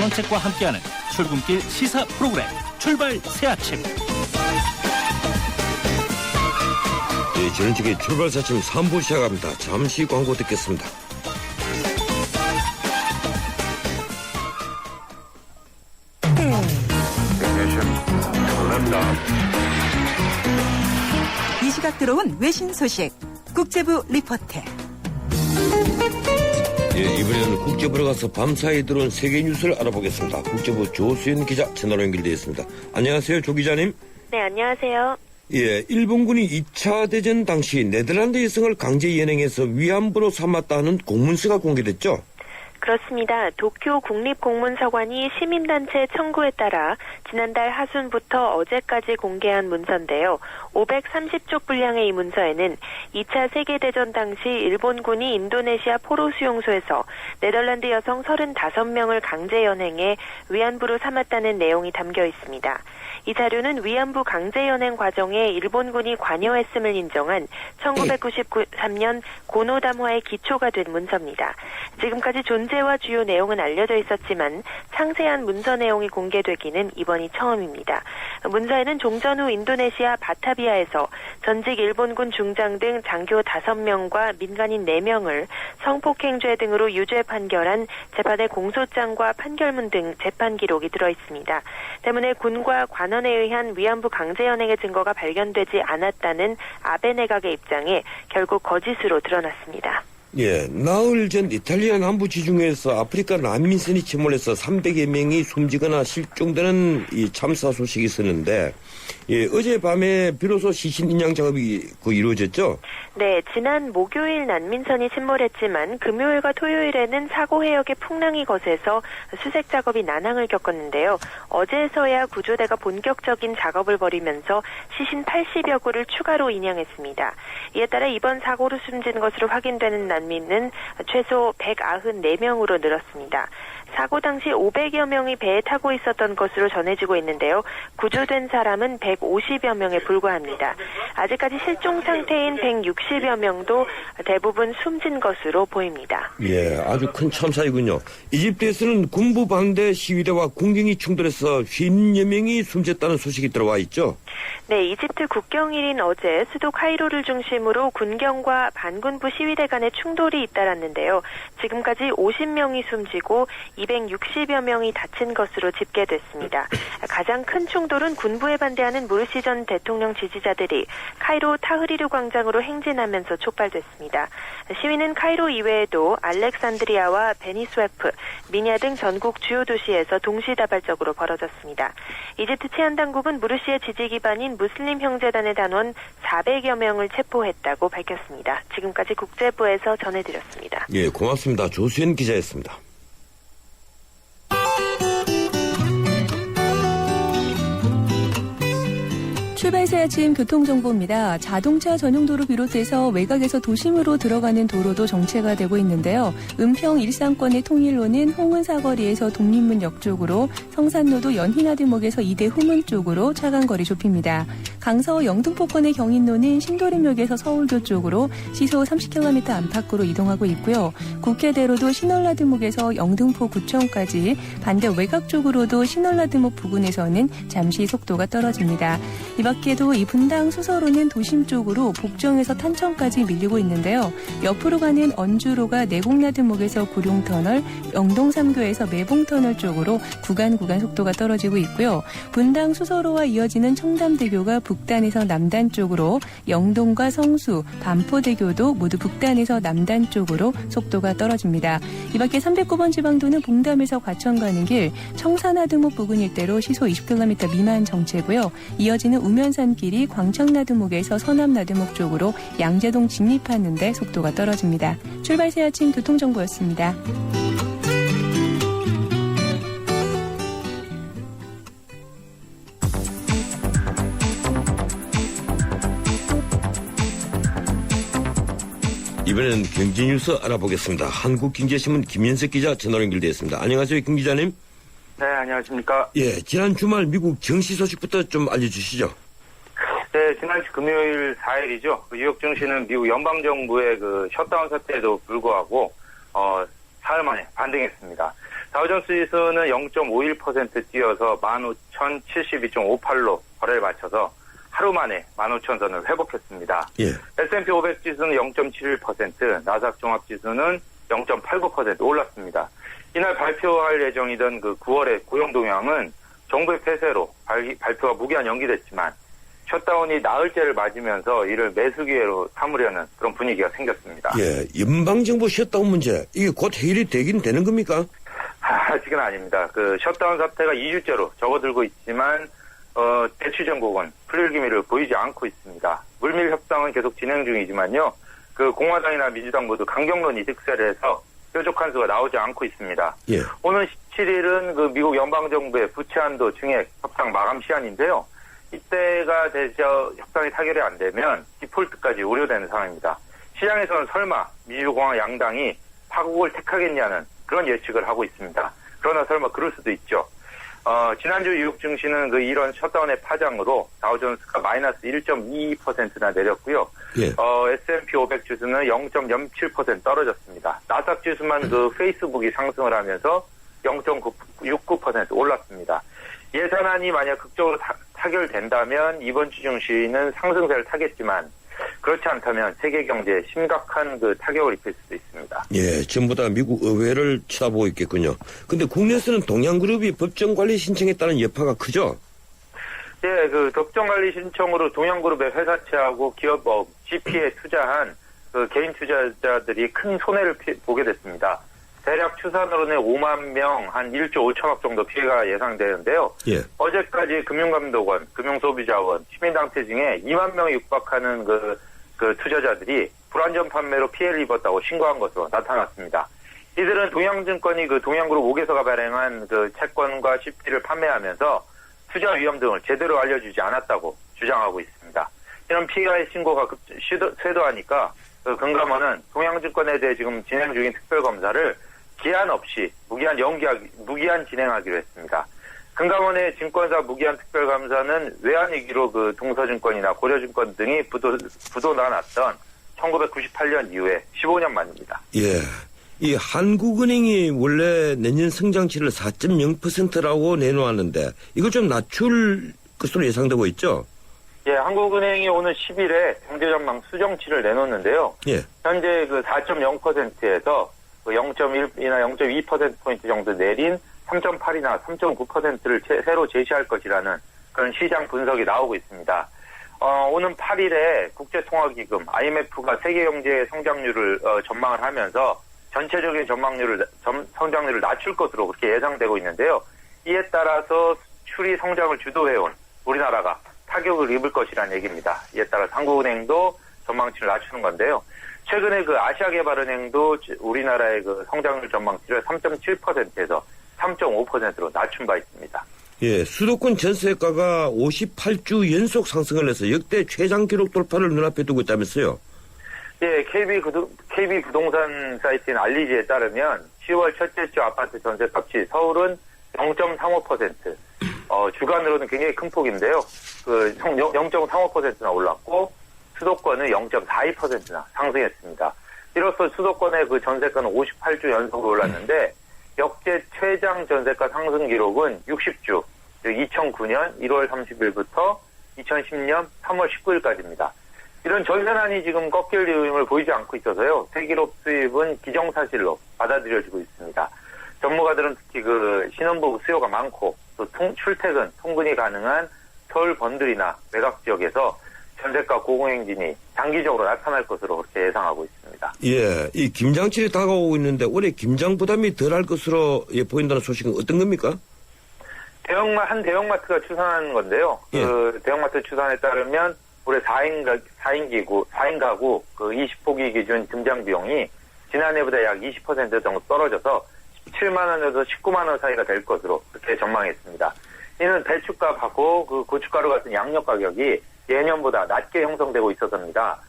정책과 함께하는 출근길 시사 프로그램 출발 새아침. 네, 지난주에 출발 새아침 3부 시작합니다. 잠시 광고 듣겠습니다. 이 시각 들어온 외신 소식 국제부 리포트. 예, 이번에는 국제부로 가서 밤사이 들어온 세계 뉴스를 알아보겠습니다. 국제부 조수연 기자 전화로 연결되어 있습니다. 안녕하세요, 조 기자님. 네, 안녕하세요. 예, 일본군이 2차 대전 당시 네덜란드 여성을 강제 연행해서 위안부로 삼았다는 공문서가 공개됐죠? 그렇습니다. 도쿄 국립공문서관이 시민단체 청구에 따라 지난달 하순부터 어제까지 공개한 문서인데요. 530쪽 분량의 이 문서에는 2차 세계대전 당시 일본군이 인도네시아 포로 수용소에서 네덜란드 여성 35명을 강제 연행해 위안부로 삼았다는 내용이 담겨 있습니다. 이 자료는 위안부 강제 연행 과정에 일본군이 관여했음을 인정한 1993년 고노담화의 기초가 된 문서입니다. 지금까지 존재와 주요 내용은 알려져 있었지만 상세한 문서 내용이 공개되기는 이번이 처음입니다. 문서에는 종전 후 인도네시아 바타비아에서 전직 일본군 중장 등 장교 5명과 민간인 4명을 성폭행죄 등으로 유죄 판결한 재판의 공소장과 판결문 등 재판 기록이 들어있습니다. 때문에 군과 관원에 의한 위안부 강제 연행의 증거가 발견되지 않았다는 아베 내각의 입장에 결국 거짓으로 드러났습니다. 예, 나흘 전 이탈리아 남부 지중해에서 아프리카 난민선이 침몰해서 300여 명이 숨지거나 실종되는 이 참사 소식이 있었는데, 예, 어젯밤에 비로소 시신 인양 작업이 이루어졌죠? 네, 지난 목요일 난민선이 침몰했지만 금요일과 토요일에는 사고 해역에 풍랑이 거세서 수색 작업이 난항을 겪었는데요. 어제서야 구조대가 본격적인 작업을 벌이면서 시신 80여 구를 추가로 인양했습니다. 이에 따라 이번 사고로 숨진 것으로 확인되는 난민은 최소 194명으로 늘었습니다. 사고 당시 500여 명이 배에 타고 있었던 것으로 전해지고 있는데요. 구조된 사람은 150여 명에 불과합니다. 아직까지 실종 상태인 160여 명도 대부분 숨진 것으로 보입니다. 예, 아주 큰 참사이군요. 이집트에서는 군부 반대 시위대와 군경이 충돌해서 50여 명이 숨졌다는 소식이 들어와 있죠? 네, 이집트 국경일인 어제 수도 카이로를 중심으로 군경과 반군부 시위대 간의 충돌이 잇따랐는데요. 지금까지 50명이 숨지고 260여 명이 다친 것으로 집계됐습니다. 가장 큰 충돌은 군부에 반대하는 무르시 전 대통령 지지자들이 카이로 타흐리르 광장으로 행진하면서 촉발됐습니다. 시위는 카이로 이외에도 알렉산드리아와 베니스웨프, 미냐 등 전국 주요 도시에서 동시다발적으로 벌어졌습니다. 이집트 치안당국은 무르시의 지지 기반인 무슬림 형제단의 단원 400여 명을 체포했다고 밝혔습니다. 지금까지 국제부에서 전해드렸습니다. 예, 고맙습니다. 조수연 기자였습니다. 출발 새 아침 교통정보입니다. 자동차 전용도로 비롯해서 외곽에서 도심으로 들어가는 도로도 정체가 되고 있는데요. 은평 일산권의 통일로는 홍은 사거리에서 독립문역 쪽으로, 성산로도 연희나들목에서 이대 후문 쪽으로 차간거리 좁힙니다. 강서 영등포권의 경인로는 신도림역에서 서울교 쪽으로 시속 30km 안팎으로 이동하고 있고요. 국회대로도 신월나들목에서 영등포구청까지, 반대 외곽 쪽으로도 신월나들목 부근에서는 잠시 속도가 떨어집니다. 이 밖에도 이 분당 수서로는 도심 쪽으로 복정에서 탄천까지 밀리고 있는데요. 옆으로 가는 언주로가 내곡나들목에서 구룡터널, 영동 3교에서 매봉터널 쪽으로 구간 속도가 떨어지고 있고요. 분당 수서로와 이어지는 청담대교가 북단에서 남단 쪽으로, 영동과 성수, 반포대교도 모두 북단에서 남단 쪽으로 속도가 떨어집니다. 이 밖에 309번 지방도는 봉담에서 과천 가는 길, 청산나들목 부근 일대로 시속 20km 미만 정체고요. 이어지는 우면산길이 광천나들목에서 서남나들목 쪽으로 양재동 진입하는데 속도가 떨어집니다. 출발 새 아침 교통정보였습니다. 이번에는 경제뉴스 알아보겠습니다. 한국경제신문 김현석 기자 전화로 연결되어 있습니다. 안녕하세요, 김 기자님. 네, 안녕하십니까. 예, 지난 주말 미국 증시 소식부터 좀 알려주시죠. 네, 지난주 금요일 4일이죠. 뉴욕 증시는 미국 연방정부의 그 셧다운 사태에도 불구하고, 사흘 만에 반등했습니다. 다우존스 지수는 0.51% 뛰어서 15,072.58로 거래를 마쳐서 하루 만에 15,000선을 회복했습니다. 예. S&P 500 지수는 0.71%, 나스닥 종합 지수는 0.89% 올랐습니다. 이날 발표할 예정이던 그 9월의 고용 동향은 정부의 폐쇄로 발표가 무기한 연기됐지만 셧다운이 나흘째를 맞으면서 이를 매수 기회로 삼으려는 그런 분위기가 생겼습니다. 예, 연방정부 셧다운 문제, 이게 곧 해결이 되긴 되는 겁니까? 아직은 아닙니다. 그 셧다운 사태가 2주째로 접어들고 있지만 대취 정국은 풀릴 기미를 보이지 않고 있습니다. 물밀 협상은 계속 진행 중이지만요. 그 공화당이나 민주당 모두 강경론이 득세를 해서 뾰족한 수가 나오지 않고 있습니다. 예. 오는 17일은 그 미국 연방정부의 부채 한도 증액 협상 마감 시한인데요. 이때가 되죠. 협상이 타결이 안 되면 디폴트까지 우려되는 상황입니다. 시장에서는 설마 민주공화 양당이 파국을 택하겠냐는 그런 예측을 하고 있습니다. 그러나 설마 그럴 수도 있죠. 지난주 뉴욕 증시는 그 이런 셧다운의 파장으로 다우존스가 마이너스 1.22%나 내렸고요. 예. S&P 500 지수는 0.07% 떨어졌습니다. 나스닥 지수만 그 페이스북이 상승을 하면서 0.69% 올랐습니다. 예산안이 만약 극적으로 타결된다면 이번 주 증시는 상승세를 타겠지만 그렇지 않다면 세계 경제에 심각한 그 타격을 입힐 수도 있습니다. 예, 전부 다 미국 의회를 쳐다보고 있겠군요. 근데 국내에서는 동양그룹이 법정관리 신청했다는 여파가 크죠? 예, 그 법정관리 신청으로 동양그룹의 회사채하고 기업 GP에 투자한 그 개인 투자자들이 큰 손해를 보게 됐습니다. 대략 추산으로는 5만 명, 한 1조 5천억 정도 피해가 예상되는데요. 예. 어제까지 금융감독원, 금융소비자원, 시민단체 중에 2만 명에 육박하는 그 투자자들이 불안전 판매로 피해를 입었다고 신고한 것으로 나타났습니다. 이들은 동양증권이 그 동양그룹 5개서가 발행한 그 채권과 CP를 판매하면서 투자 위험 등을 제대로 알려주지 않았다고 주장하고 있습니다. 이런 피해의 신고가 쇄도하니까 그 금감원은 동양증권에 대해 지금 진행 중인 특별검사를 기한 없이 무기한 진행하기로 했습니다. 금감원의 증권사 무기한 특별감사는 외환위기로 그 동서증권이나 고려증권 등이 부도가 났던 1998년 이후에 15년 만입니다. 예. 이 한국은행이 원래 내년 성장치를 4.0%라고 내놓았는데 이거 좀 낮출 것으로 예상되고 있죠? 예, 한국은행이 오늘 10일에 경제전망 수정치를 내놓는데요. 예. 현재 그 4.0%에서 그 0.1이나 0.2%포인트 정도 내린 3.8이나 3.9%를 새로 제시할 것이라는 그런 시장 분석이 나오고 있습니다. 오는 8일에 국제통화기금 IMF가 세계 경제의 성장률을 전망을 하면서 전체적인 성장률을 낮출 것으로 그렇게 예상되고 있는데요. 이에 따라서 수출이 성장을 주도해온 우리나라가 타격을 입을 것이라는 얘기입니다. 이에 따라 한국은행도 전망치를 낮추는 건데요. 최근에 그 아시아개발은행도 우리나라의 그 성장률 전망치를 3.7%에서 3.5%로 낮춘 바 있습니다. 예, 수도권 전세가가 58주 연속 상승을 해서 역대 최장 기록 돌파를 눈앞에 두고 있다면서요? 예, KB 부동산 사이트인 알리지에 따르면 10월 첫째 주 아파트 전세값이 서울은 0.35%, 주간으로는 굉장히 큰 폭인데요. 그 0.35%나 올랐고 수도권은 0.42%나 상승했습니다. 이로써 수도권의 그 전세가는 58주 연속으로 올랐는데 역대 최장 전세가 상승 기록은 60주, 2009년 1월 30일부터 2010년 3월 19일까지입니다. 이런 전세난이 지금 꺾일 이유임을 보이지 않고 있어서요. 세기록 수입은 기정사실로 받아들여지고 있습니다. 전문가들은 특히 그 신혼부부 수요가 많고 또 출퇴근, 통근이 가능한 서울 번들이나 외곽 지역에서 전세가 고공행진이 장기적으로 나타날 것으로 그렇게 예상하고 있습니다. 예, 이 김장철이 다가오고 있는데 올해 김장 부담이 덜할 것으로 보인다는 소식은 어떤 겁니까? 한 대형마트가 추산한 건데요. 예. 그 대형마트 추산에 따르면 올해 4인 가구 그 20포기 기준 김장 비용이 지난해보다 약 20% 정도 떨어져서 17만 원에서 19만 원 사이가 될 것으로 그렇게 전망했습니다. 이는 배춧값하고 그 고춧가루 같은 양념 가격이 예년보다 낮게 형성되고 있어서입니다.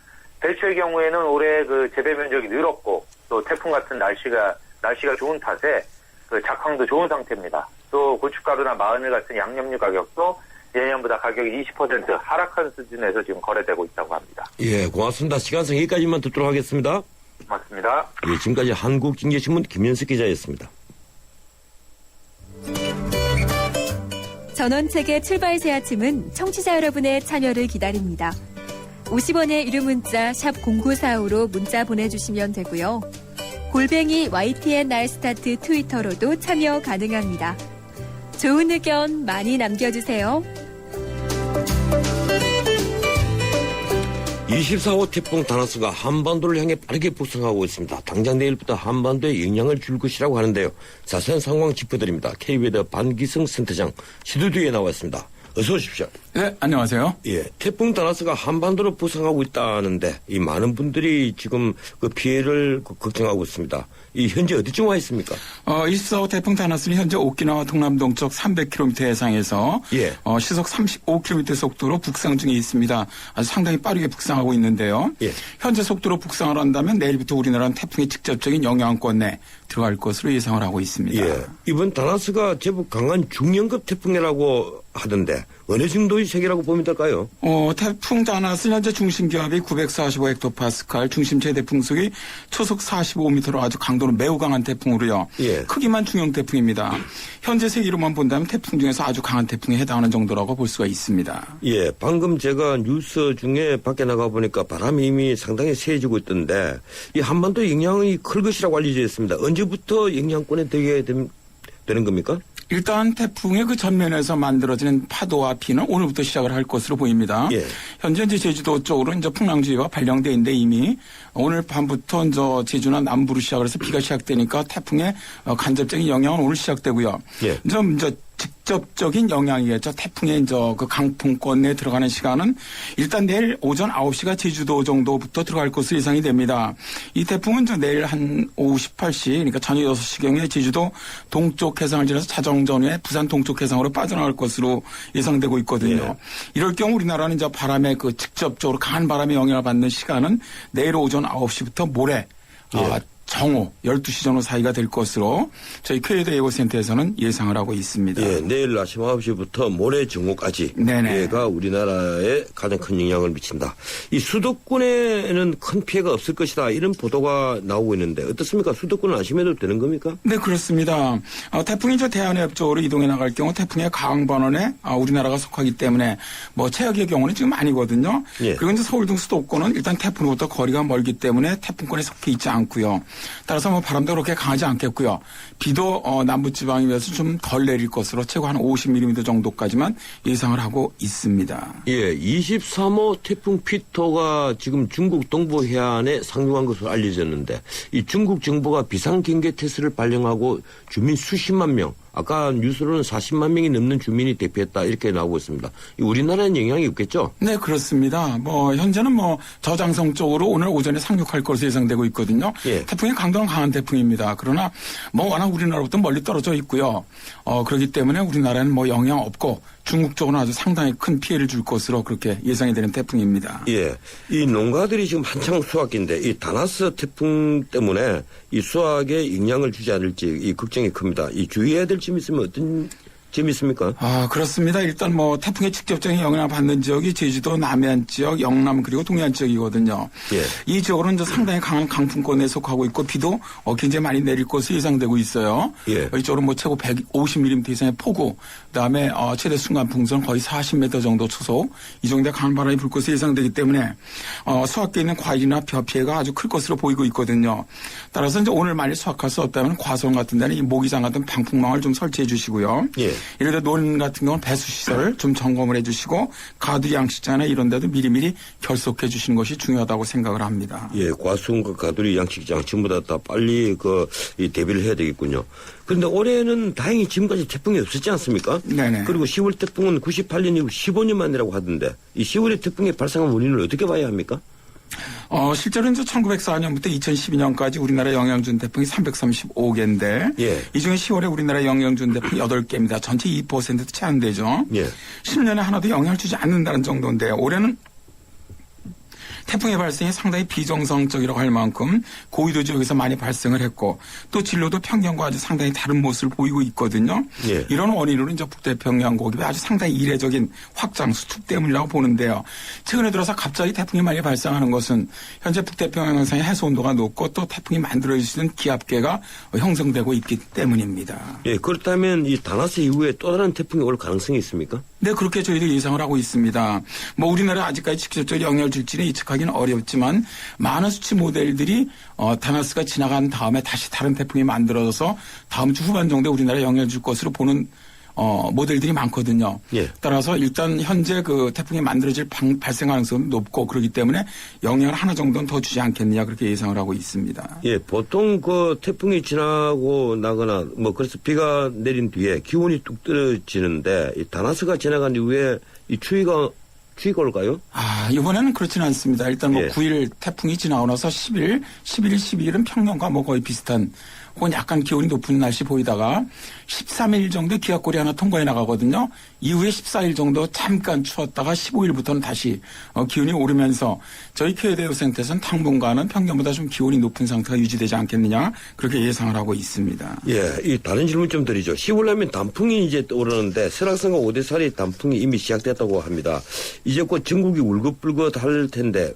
배추의 경우에는 올해 그 재배 면적이 늘었고 또 태풍 같은 날씨가 좋은 탓에 그 작황도 좋은 상태입니다. 또 고춧가루나 마늘 같은 양념류 가격도 예년보다 가격이 20% 하락한 수준에서 지금 거래되고 있다고 합니다. 예, 고맙습니다. 시간상 여기까지만 듣도록 하겠습니다. 고맙습니다. 예, 지금까지 한국经济신문 김현석 기자였습니다. 전원책의 출발새 아침은 청취자 여러분의 참여를 기다립니다. 50원의 유료 문자 샵 0945로 문자 보내주시면 되고요. 골뱅이 YTN 날스타트 트위터로도 참여 가능합니다. 좋은 의견 많이 남겨주세요. 24호 태풍 다나스가 한반도를 향해 빠르게 북상하고 있습니다. 당장 내일부터 한반도에 영향을 줄 것이라고 하는데요. 자세한 상황 짚어드립니다. KBS 반기승 센터장 스튜디오에 나와 있습니다. 어서 오십시오. 네, 안녕하세요. 예, 태풍 다나스가 한반도로 북상하고 있다는데 이 많은 분들이 지금 그 피해를 걱정하고 있습니다. 이 현재 어디쯤 와 있습니까? 24호 태풍 다나스는 현재 오키나와 동남동쪽 300km 해상에서 예. 시속 35km 속도로 북상 중에 있습니다. 아주 상당히 빠르게 북상하고 있는데요. 예. 현재 속도로 북상을 한다면 내일부터 우리나라는 태풍의 직접적인 영향권 내 들어갈 것으로 예상을 하고 있습니다. 예. 이번 다나스가 제법 강한 중형급 태풍이라고 하던데 어느 정도의 세계라고 보면 될까요? 태풍 다나스는 현재 중심 기압이 945헥토파스칼, 중심 최대 풍속이 초속 45m로 아주 강도는 매우 강한 태풍으로요. 예. 크기만 중형 태풍입니다. 현재 세기로만 본다면 태풍 중에서 아주 강한 태풍에 해당하는 정도라고 볼 수가 있습니다. 예, 방금 제가 뉴스 중에 밖에 나가 보니까 바람이 이미 상당히 세지고 있던데 이 한반도 영향이 클 것이라고 알려져 있습니다. 언제부터 영향권에 되게 되는 겁니까? 일단 태풍의 그 전면에서 만들어지는 파도와 비는 오늘부터 시작을 할 것으로 보입니다. 예. 현재 이제 제주도 쪽으로 이제 풍랑주의가 발령돼 있는데 이미 오늘 밤부터 이제 제주나 남부로 시작을 해서 비가 시작되니까 태풍의 간접적인 영향은 오늘 시작되고요. 예. 이제 직접적인 영향이겠죠. 태풍의 이제 그 강풍권 내에 들어가는 시간은 일단 내일 오전 9시가 제주도 정도부터 들어갈 것으로 예상이 됩니다. 이 태풍은 이제 내일 한 오후 18시, 그러니까 저녁 6시경에 제주도 동쪽 해상을 지나서 자정 전후에 부산 동쪽 해상으로 빠져나갈 것으로 예상되고 있거든요. 예. 이럴 경우 우리나라는 이제 바람의 그 직접적으로 강한 바람의 영향을 받는 시간은 내일 오전 9시부터 모레 예. 정오 12시 정도 사이가 될 것으로 저희 쾌의도 예보센터에서는 예상을 하고 있습니다. 예, 내일 아침 9시부터 모레 정오까지 네네. 얘가 우리나라에 가장 큰 영향을 미친다. 이 수도권에는 큰 피해가 없을 것이다. 이런 보도가 나오고 있는데 어떻습니까? 수도권은 안심해도 되는 겁니까? 네, 그렇습니다. 태풍이 저 대한해협 쪽으로 이동해 나갈 경우 태풍의 강한 반원에 우리나라가 속하기 때문에 뭐 최악의 경우는 지금 아니거든요. 예. 그리고 이제 서울 등 수도권은 일단 태풍으로부터 거리가 멀기 때문에 태풍권에 속해 있지 않고요. 따라서 뭐 바람도 그렇게 강하지 않겠고요. 비도 남부지방에 비해서 좀 덜 내릴 것으로 최고 한 50mm 정도까지만 예상을 하고 있습니다. 예, 23호 태풍 피토가 지금 중국 동부 해안에 상륙한 것으로 알려졌는데 이 중국 정부가 비상경계 태세를 발령하고 주민 수십만 명, 아까 뉴스로는 40만 명이 넘는 주민이 대피했다 이렇게 나오고 있습니다. 우리나라에는 영향이 없겠죠? 네, 그렇습니다. 뭐 현재는 뭐 저장성 쪽으로 오늘 오전에 상륙할 것으로 예상되고 있거든요. 예. 태풍이 강도는 강한 태풍입니다. 그러나 뭐 워낙 우리나라부터 멀리 떨어져 있고요. 그렇기 때문에 우리나라는 뭐 영향 없고 중국 쪽은 아주 상당히 큰 피해를 줄 것으로 그렇게 예상이 되는 태풍입니다. 예, 이 농가들이 지금 한창 수확기인데 이 다나스 태풍 때문에 이 수확에 영향을 주지 않을지 이 걱정이 큽니다. 이 주의해야 될 점이 있으면 어떤 점이 있습니까? 그렇습니다. 일단 뭐 태풍의 직접적인 영향을 받는 지역이 제주도 남해안 지역, 영남 그리고 동해안 지역이거든요. 예. 이 지역으로는 이제 상당히 강한 강풍권에 속하고 있고 비도 굉장히 많이 내릴 것으로 예상되고 있어요. 예. 이쪽으로 뭐 최고 150mm 이상의 폭우, 그다음에 최대 순간 풍선 거의 40m 정도 초속 이 정도의 강한 바람이 불 것으로 예상되기 때문에 수확되어 있는 과일이나 벼 피해가 아주 클 것으로 보이고 있거든요. 따라서 이제 오늘 만일 수확할 수 없다면 과수원 같은 데는 이 모기장 같은 방풍망을 좀 설치해 주시고요. 예. 예를 들어 논 같은 경우는 배수시설 좀 점검을 해 주시고 가두 양식장이나 이런 데도 미리미리 결속해 주시는 것이 중요하다고 생각을 합니다. 예, 과수원과 가두리 양식장 전부 다 빨리 이 대비를 해야 되겠군요. 그런데 올해는 다행히 지금까지 태풍이 없었지 않습니까? 네네. 그리고 10월 태풍은 98년 이후 15년 만이라고 하던데 이 10월의 태풍의 발생한 원인을 어떻게 봐야 합니까? 실제로 이제 1904년부터 2012년까지 우리나라에 영향 준 태풍이 335개인데 예. 이 중에 10월에 우리나라에 영향 준 태풍이 8개입니다. 전체 2%도 채 안 되죠. 예. 10년에 하나도 영향을 주지 않는다는 정도인데 올해는 태풍의 발생이 상당히 비정상적이라고 할 만큼 고위도 지역에서 많이 발생을 했고 또 진로도 평년과 아주 상당히 다른 모습을 보이고 있거든요. 예. 이런 원인으로 이제 북태평양 고기압이 아주 상당히 이례적인 확장 수축 때문이라고 보는데요. 최근에 들어서 갑자기 태풍이 많이 발생하는 것은 현재 북태평양 해상의 해수 온도가 높고 또 태풍이 만들어질 수 있는 기압계가 형성되고 있기 때문입니다. 예, 그렇다면 이 다나스 이후에 또 다른 태풍이 올 가능성이 있습니까? 네, 그렇게 저희도 예상을 하고 있습니다. 뭐 우리나라 아직까지 직접적으로 영향을 줄지는 예측하기는 어렵지만 많은 수치 모델들이 다나스가 지나간 다음에 다시 다른 태풍이 만들어져서 다음 주 후반 정도에 우리나라에 영향을 줄 것으로 보는 모델들이 많거든요. 예. 따라서 일단 현재 그 태풍이 만들어질 발생 가능성은 높고 그렇기 때문에 영향을 하나 정도는 더 주지 않겠느냐 그렇게 예상을 하고 있습니다. 예, 보통 그 태풍이 지나고 나거나 뭐 그래서 비가 내린 뒤에 기온이 뚝 떨어지는데 이 다나스가 지나간 이후에 이 추위가 올까요? 이번에는 그렇지는 않습니다. 일단 뭐 예. 9일 태풍이 지나고 나서 10일, 11일, 12일은 평년과 뭐 거의 비슷한 혹은 약간 기온이 높은 날씨 보이다가 13일 정도 기압골이 하나 통과해 나가거든요. 이후에 14일 정도 잠깐 추웠다가 15일부터는 다시 기온이 오르면서 저희 KDO센터에서는 당분간은 평년보다 좀 기온이 높은 상태가 유지되지 않겠느냐 그렇게 예상을 하고 있습니다. 예, 이 다른 질문 좀 드리죠. 10월 하면 단풍이 이제 떠오르는데 설악산과 오대살이 단풍이 이미 시작됐다고 합니다. 이제 곧 전국이 울긋불긋 할 텐데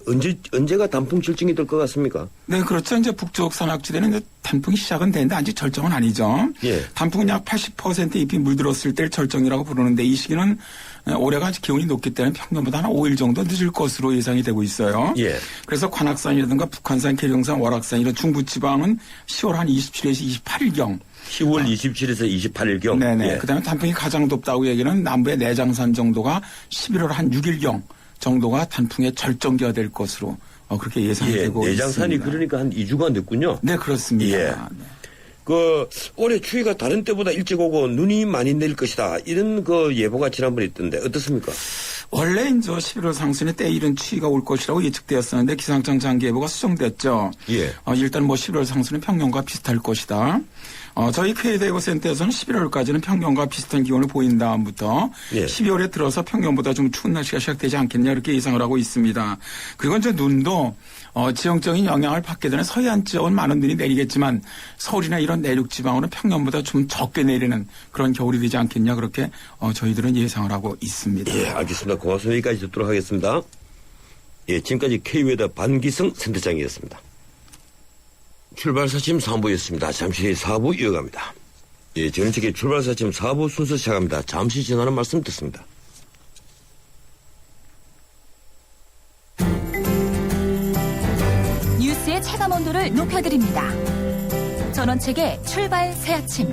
언제가 단풍 절정이 될 것 같습니까? 네, 그렇죠. 이제 북쪽 산악지대는 이제 단풍이 시작은 되는데 아직 절정은 아니죠. 예. 단풍은 약 80% 잎이 물들었을 때 절정이라고 부르는데 이 시기는 올해가 기온이 높기 때문에 평년보다 한 5일 정도 늦을 것으로 예상이 되고 있어요. 예. 그래서 관악산이라든가 북한산, 계룡산, 월악산 이런 중부지방은 10월 한 27일에서 28일경 10월 27일에서 28일경. 네네. 예. 그다음에 단풍이 가장 덥다고 얘기는 남부의 내장산 정도가 11월 한 6일경 정도가 단풍의 절정기가 될 것으로 그렇게 예상이 예, 되고 내장산이 있습니다. 그러니까 한 2주가 늦군요. 네, 그렇습니다. 예. 네. 올해 추위가 다른 때보다 일찍 오고 눈이 많이 내릴 것이다. 이런 예보가 지난번에 있던데 어떻습니까? 원래 이제 11월 상순에 때 이른 추위가 올 것이라고 예측되었었는데 기상청 장기 예보가 수정됐죠. 예. 일단 11월 상순은 평년과 비슷할 것이다. 저희 KDO센터에서는 11월까지는 평년과 비슷한 기온을 보인 다음부터 예. 12월에 들어서 평년보다 좀 추운 날씨가 시작되지 않겠냐 이렇게 예상을 하고 있습니다. 그리고 이제 눈도 지형적인 영향을 받게 되는 서해안 지역은 많은 눈이 내리겠지만 서울이나 이런 내륙 지방으로는 평년보다 좀 적게 내리는 그런 겨울이 되지 않겠냐 그렇게 저희들은 예상을 하고 있습니다. 예, 알겠습니다. 고맙습니다. 여기까지 듣도록 하겠습니다. 예, 지금까지 K웨더 반기성 센터장이었습니다. 출발사침 3부였습니다. 잠시 4부 이어갑니다. 예, 전체계 출발사침 4부 순서 시작합니다. 잠시 전하는 말씀 듣습니다. 뉴스의 체감 온도를 높여드립니다. 전원책의 출발 새 아침.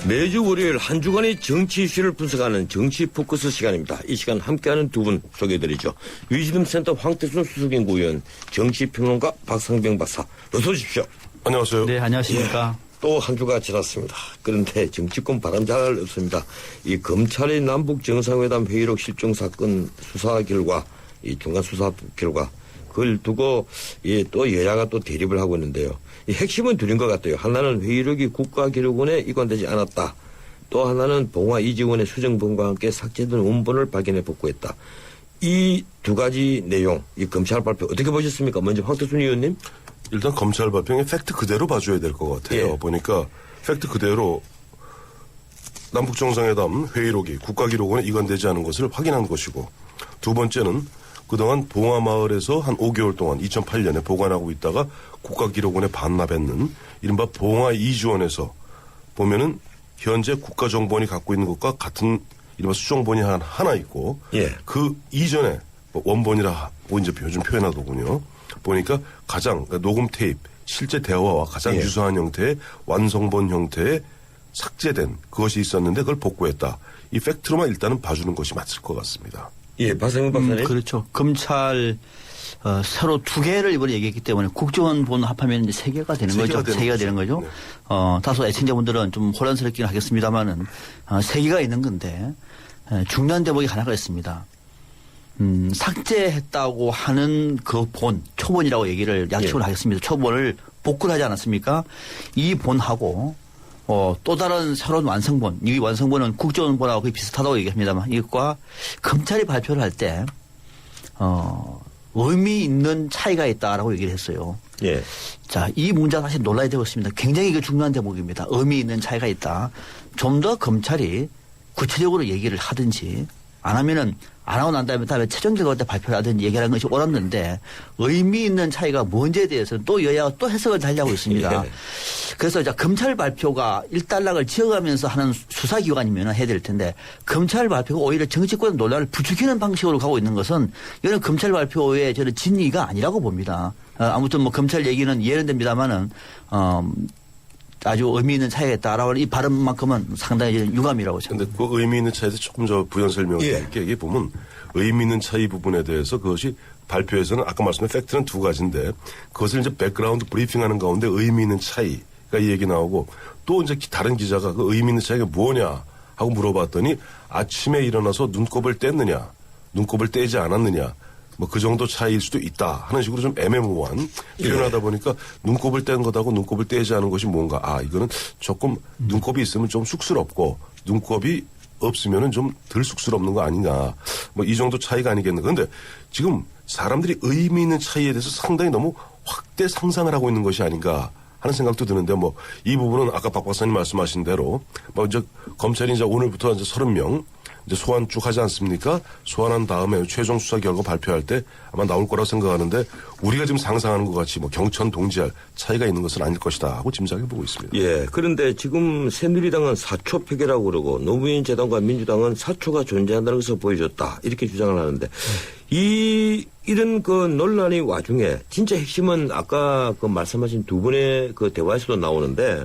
매주 월요일 한 주간의 정치 이슈를 분석하는 정치 포커스 시간입니다. 이 시간 함께하는 두 분 소개해드리죠. 위즈덤센터 황태순 수석연구위원, 정치평론가 박상병 박사. 어서 오십시오. 안녕하세요. 네, 안녕하십니까. 또 한 주가 지났습니다. 그런데 정치권 바람 잘 없습니다. 이 검찰의 남북 정상회담 회의록 실종 사건 수사 결과, 이 중간 수사 결과, 그걸 두고 또 여야가 또 대립을 하고 있는데요. 이 핵심은 둘인 것 같아요. 하나는 회의록이 국가기록원에 이관되지 않았다. 또 하나는 봉화 이지원의 수정본과 함께 삭제된 원본을 발견해 복구했다. 이 두 가지 내용, 이 검찰 발표 어떻게 보셨습니까? 먼저 황태순 의원님. 일단 검찰 발표는 팩트 그대로 봐줘야 될 것 같아요. 예. 보니까 팩트 그대로 남북정상회담 회의록이 국가기록원에 이관되지 않은 것을 확인한 것이고, 두 번째는 그동안 봉화마을에서 한 5개월 동안 2008년에 보관하고 있다가 국가기록원에 반납했는 이른바 봉화 이주원에서 보면은 현재 국가정보원이 갖고 있는 것과 같은 이른바 수정본이 하나 있고, 예. 그 이전에 원본이라고 이제 요즘 표현하더군요. 보니까 가장 녹음 테이프, 실제 대화와 가장 예. 유사한 형태의 완성본 형태의 삭제된 그것이 있었는데 그걸 복구했다. 이 팩트로만 일단은 봐주는 것이 맞을 것 같습니다. 예, 박상현 박사님. 그렇죠. 검찰 서로 두 개를 이번에 얘기했기 때문에 국정원 합하면 이제 세 개가 되는 거죠. 세 개가 되는 거죠. 네. 다소 애청자분들은 좀 혼란스럽긴 하겠습니다만은 세 개가 있는 건데 중요한 대목이 하나가 있습니다. 삭제했다고 하는 그 초본이라고 얘기를 약식으로 하겠습니다. 초본을 복구를 하지 않았습니까? 이 본하고 또 다른 새로운 완성본, 이 완성본은 국정원본하고 거의 비슷하다고 얘기합니다만 이것과 검찰이 발표를 할 때 의미 있는 차이가 있다라고 얘기를 했어요. 예. 자, 이 문제가 사실 논란이 되고 있습니다. 굉장히 이게 중요한 대목입니다. 의미 있는 차이가 있다. 좀 더 검찰이 구체적으로 얘기를 하든지 안 하면은 안 하고 난 다음에 최종 결과 때 발표를 하든지 얘기하는 것이 옳았는데 의미 있는 차이가 뭔지에 대해서는 또 여야가 또 해석을 달리하고 있습니다. 예. 그래서 이제 검찰 발표가 일단락을 지어가면서 하는 수사기관이면 해야 될 텐데 검찰 발표가 오히려 정치권 논란을 부추기는 방식으로 가고 있는 것은 이런 검찰 발표의 저는 진리가 아니라고 봅니다. 아무튼 뭐 검찰 얘기는 이해는 됩니다만은 아주 의미 있는 차이가 있다라고 이 발언만큼은 상당히 유감이라고 그런데 생각합니다. 그 의미 있는 차이에서 조금 저 부연 설명을 드릴게요. 이게 보면 의미 있는 차이 부분에 대해서 그것이 발표에서는 아까 말씀드린 팩트는 두 가지인데 그것을 이제 백그라운드 브리핑하는 가운데 의미 있는 차이가 이 얘기 나오고 또 이제 다른 기자가 그 의미 있는 차이가 뭐냐 하고 물어봤더니 아침에 일어나서 눈곱을 뗐느냐 눈곱을 떼지 않았느냐 뭐 그 정도 차이일 수도 있다 하는 식으로 좀 애매모호한 표현하다 보니까 눈곱을 뗀 것하고 눈곱을 떼지 않은 것이 뭔가 이거는 조금 눈곱이 있으면 좀 쑥스럽고 눈곱이 없으면은 좀 덜 쑥스럽는 거 아니냐 뭐 이 정도 차이가 아니겠나. 그런데 지금 사람들이 의미 있는 차이에 대해서 상당히 너무 확대 상상을 하고 있는 것이 아닌가 하는 생각도 드는데 뭐 이 부분은 아까 박 박사님 말씀하신 대로 뭐 이제 검찰이 이제 오늘부터 이제 30명 이제 소환 쭉 하지 않습니까? 소환한 다음에 최종 수사 결과 발표할 때 아마 나올 거라고 생각하는데 우리가 지금 상상하는 것 같이 뭐 경천 동지할 차이가 있는 것은 아닐 것이다 하고 짐작해 보고 있습니다. 예. 그런데 지금 새누리당은 사초폐계라고 그러고 노무현 재단과 민주당은 사초가 존재한다는 것을 보여줬다. 이렇게 주장을 하는데 이런 그 논란의 와중에 진짜 핵심은 아까 그 말씀하신 두 분의 그 대화에서도 나오는데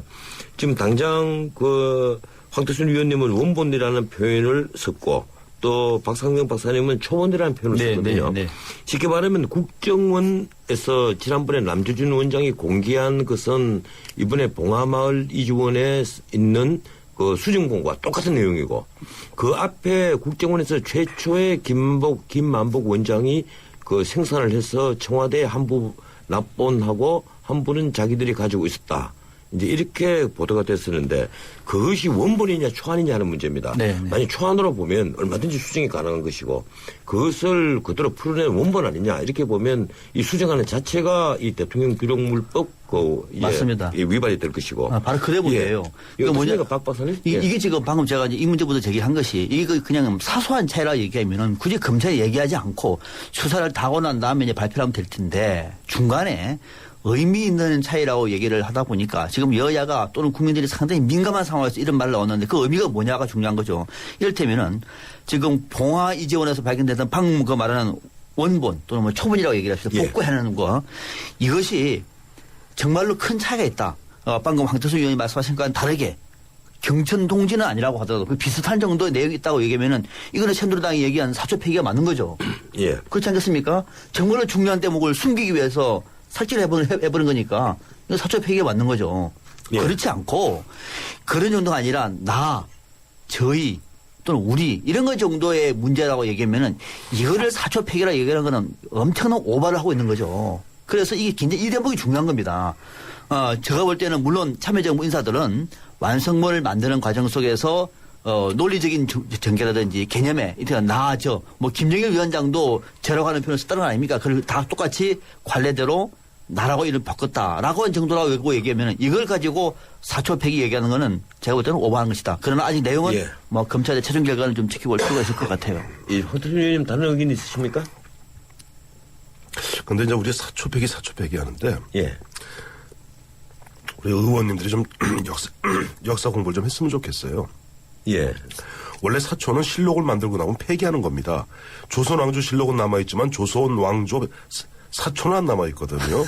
지금 당장 그 황태순 위원님은 원본이라는 표현을 썼고 또 박상명 박사님은 초본이라는 표현을 썼거든요. 네. 쉽게 말하면 국정원에서 지난번에 남주준 원장이 공개한 것은 이번에 봉하마을 이주원에 있는 그 수정본과 똑같은 내용이고 그 앞에 국정원에서 최초의 김만복 원장이 그 생산을 해서 청와대에 한부 납본하고 한부는 자기들이 가지고 있었다. 이제 이렇게 보도가 됐었는데 그것이 원본이냐 초안이냐 하는 문제입니다. 네. 만약 초안으로 보면 얼마든지 수정이 가능한 것이고 그것을 그대로 풀어낸 원본 아니냐 이렇게 보면 이 수정하는 자체가 이 대통령 기록물법 맞습니다. 위반이 될 것이고 바로 그 대목이에요. 이거 뭐냐 박 박사님? 이게 지금 방금 제가 이제 이 문제부터 제기한 것이 이거 그냥 사소한 차이라 얘기하면은 굳이 검찰이 얘기하지 않고 수사를 다 하고 난 다음에 이제 발표를 하면 될 텐데 중간에 의미 있는 차이라고 얘기를 하다 보니까 지금 여야가 또는 국민들이 상당히 민감한 상황에서 이런 말을 나오는데 그 의미가 뭐냐가 중요한 거죠. 이를테면은 지금 봉화 이재원에서 발견됐던 방금 그 말하는 원본 또는 뭐 초본이라고 얘기를 합시다. 복구해내는 거. 이것이 정말로 큰 차이가 있다. 방금 황태수 의원이 말씀하신 것과는 다르게 경천 동지는 아니라고 하더라도 그 비슷한 정도의 내용이 있다고 얘기하면은 이거는 새누리당이 얘기한 사초 폐기가 맞는 거죠. 예. 그렇지 않겠습니까? 정말로 중요한 대목을 숨기기 위해서 삭제를 해버린 거니까 이거 사초 폐기가 맞는 거죠. 예. 그렇지 않고 그런 정도가 아니라 저희 또는 우리 이런 것 정도의 문제라고 얘기하면은 이거를 사초 폐기라 얘기하는 거는 엄청난 오바를 하고 있는 거죠. 그래서 이게 굉장히 이 대목이 중요한 겁니다. 제가 볼 때는 물론 참여정부 인사들은 완성본을 만드는 과정 속에서 논리적인 전개라든지 개념에 뭐 김정일 위원장도 저라고 하는 표현을 썼다는 거 아닙니까? 그걸 다 똑같이 관례대로 나라고 이름 바꿨다라고 한 정도라고 얘기하면 이걸 가지고 사초 폐기 얘기하는 거는 제가 볼 때는 오버한 것이다. 그러나 아직 내용은 뭐 검찰의 최종 결과를 좀 지켜볼 필요가 있을 것 같아요. 황태순 의원님 다른 의견 있으십니까? 근데 이제 우리 사초 폐기 하는데 예. 우리 의원님들이 좀 역사 공부를 좀 했으면 좋겠어요. 예. 원래 사초는 실록을 만들고 나면 폐기하는 겁니다. 조선 왕조 실록은 남아있지만 조선 왕조 사초는 안 남아있거든요.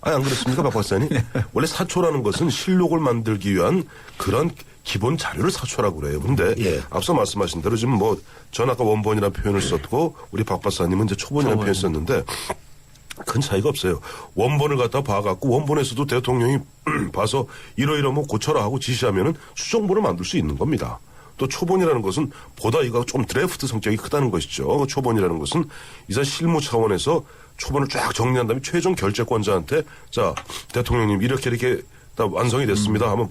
안 그렇습니까, 박 박사님? 원래 사초라는 것은 실록을 만들기 위한 그런 기본 자료를 사초라고 그래요. 근데 앞서 말씀하신 대로 지금 뭐 전 아까 원본이라는 표현을 썼고 우리 박 박사님은 이제 초본이라는 표현을 썼는데 큰 차이가 없어요. 원본을 갖다 봐갖고 원본에서도 대통령이 봐서 이러이러 뭐 고쳐라 하고 지시하면은 수정본을 만들 수 있는 겁니다. 또 초본이라는 것은 보다 이거 좀 드래프트 성격이 크다는 것이죠. 초본이라는 것은 이사 실무 차원에서 초본을 쫙 정리한 다음에 최종 결재권자한테 자 대통령님 이렇게 다 완성이 됐습니다 하면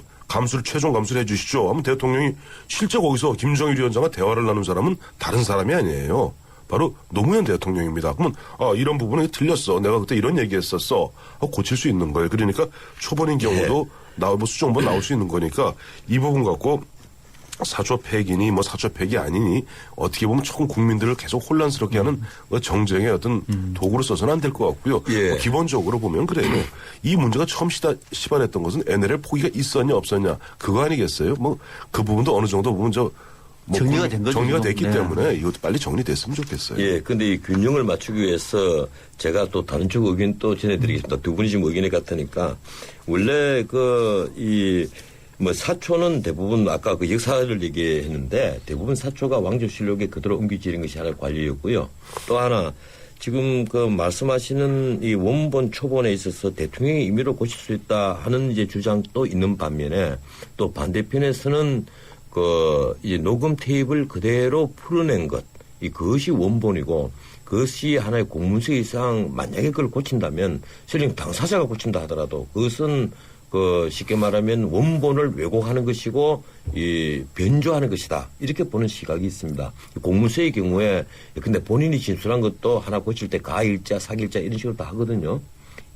최종 감수를 해 주시죠. 하면 대통령이 실제 거기서 김정일 위원장과 대화를 나눈 사람은 다른 사람이 아니에요. 바로 노무현 대통령입니다. 그러면 이런 부분에 틀렸어. 내가 그때 이런 얘기했었어. 하고 고칠 수 있는 거예요. 그러니까 초반인 경우도 수정본 나올 수 있는 거니까 이 부분 갖고 사조 폐기니 사조 폐기 아니니 어떻게 보면 조금 국민들을 계속 혼란스럽게 하는 정쟁의 어떤 도구로 써서는 안 될 것 같고요. 기본적으로 보면 그래요. 이 문제가 처음 시발했던 것은 NLL 포기가 있었냐 없었냐 그거 아니겠어요? 그 부분도 어느 정도 보면 정리가 된 거죠. 정리가 됐기 때문에 이것도 빨리 정리됐으면 좋겠어요. 예, 근데 이 균형을 맞추기 위해서 제가 또 다른 쪽 의견 또 전해드리겠습니다. 두 분이 지금 의견이 같으니까 원래 사초는 대부분 아까 그 역사를 얘기했는데 대부분 사초가 왕조실록에 그대로 옮겨지는 것이 하나의 관리였고요. 또 하나 지금 말씀하시는 이 원본 초본에 있어서 대통령이 임의로 고칠 수 있다 하는 이제 주장도 있는 반면에 또 반대편에서는 이 녹음 테이프를 그대로 풀어낸 것, 그것이 원본이고 그것이 하나의 공문서 이상 만약에 그걸 고친다면 설령 당사자가 고친다 하더라도 그것은 쉽게 말하면 원본을 왜곡하는 것이고 변조하는 것이다. 이렇게 보는 시각이 있습니다. 공문서의 경우에 근데 본인이 진술한 것도 하나 고칠 때 가일자, 사기일자 이런 식으로 다 하거든요.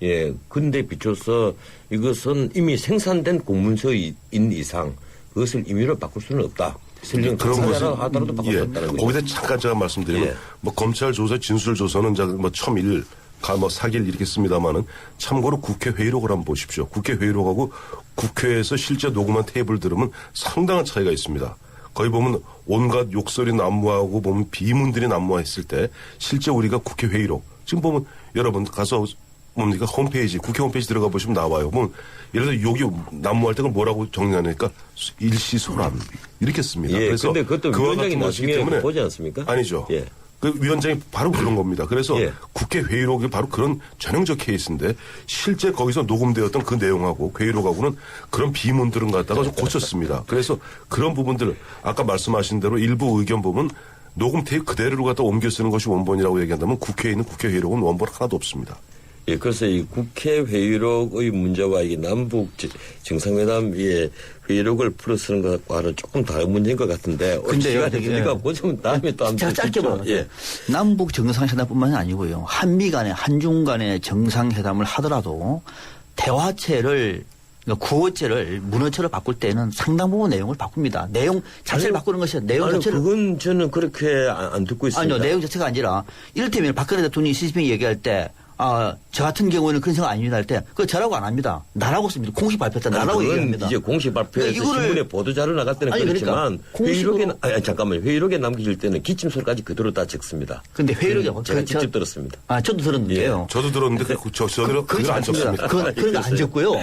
예. 근데 비춰서 이것은 이미 생산된 공문서인 이상 그것을 임의로 바꿀 수는 없다. 설령 당사자라 하더라도 바꿀 수 없다는 거죠. 거기다 잠깐 제가 말씀드리면 검찰 조사, 진술 조사는 첨일 사기일 이렇게 씁니다만은 참고로 국회 회의록을 한번 보십시오. 국회 회의록하고 국회에서 실제 녹음한 테이프를 들으면 상당한 차이가 있습니다. 거기 보면 온갖 욕설이 난무하고 보면 비문들이 난무했을 때 실제 우리가 국회 회의록 지금 보면 여러분 가서 홈페이지 국회 홈페이지 들어가 보시면 나와요. 예를 들어 욕이 난무할 때 그걸 뭐라고 정리하니까 일시소란 이렇게 씁니다. 그래서 근데 그것도 위원장이 나중에 보지 않습니까? 아니죠. 그 위원장이 바로 그런 겁니다. 그래서 국회 회의록이 바로 그런 전형적 케이스인데 실제 거기서 녹음되었던 그 내용하고 회의록하고는 그런 비문들은 갖다가 좀 고쳤습니다. 그래서 그런 부분들 아까 말씀하신 대로 일부 의견 보면 녹음 테이프 그대로 갖다 옮겨 쓰는 것이 원본이라고 얘기한다면 국회에 있는 국회 회의록은 원본 하나도 없습니다. 예, 그래서 이 국회 회의록의 문제와 이 남북 정상회담의 회의록을 풀어 쓰는 것과는 조금 다른 문제인 것 같은데. 근데요. 되니까 보시면 다음에 또 제가 짧게 말하면 남북 정상회담뿐만 아니고요. 한미 간에 한중 간에 정상회담을 하더라도 대화체를 구어체를 문어체로 바꿀 때는 상당 부분 내용을 바꿉니다. 내용 자체를 바꾸는 것이 내용 자체를. 그건 저는 그렇게 안 듣고 있습니다. 아니요. 내용 자체가 아니라 이를테면 박근혜 대통령이 시진핑이 얘기할 때 저 같은 경우에는 그런 생각 아닙니다 할 때, 그거 저라고 안 합니다. 나라고 씁니다. 공식 발표할 때 나라고 얘기합니다. 이제 공식 발표에서 신문에 보도자료 나갈 때는 그렇지만 회의록에 남겨질 때는 기침소리까지 그대로 다 적습니다. 근데 회의록에 제가 직접 들었습니다. 저도 들었는데요. 저도 들었는데 저들은 안 적습니다. 그건 안 적고요.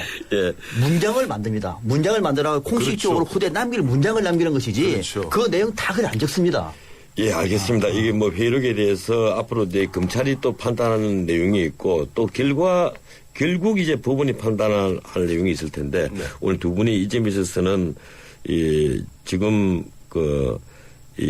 문장을 만듭니다. 문장을 만들어 공식적으로 후대에 문장을 남기는 것이지. 그 내용 다 그래 안 적습니다. 예, 알겠습니다. 이게 회의록에 대해서 앞으로 이제 검찰이 또 판단하는 내용이 있고 또 결국 이제 법원이 판단할 내용이 있을 텐데 오늘 두 분이 이 점에 있어서는 지금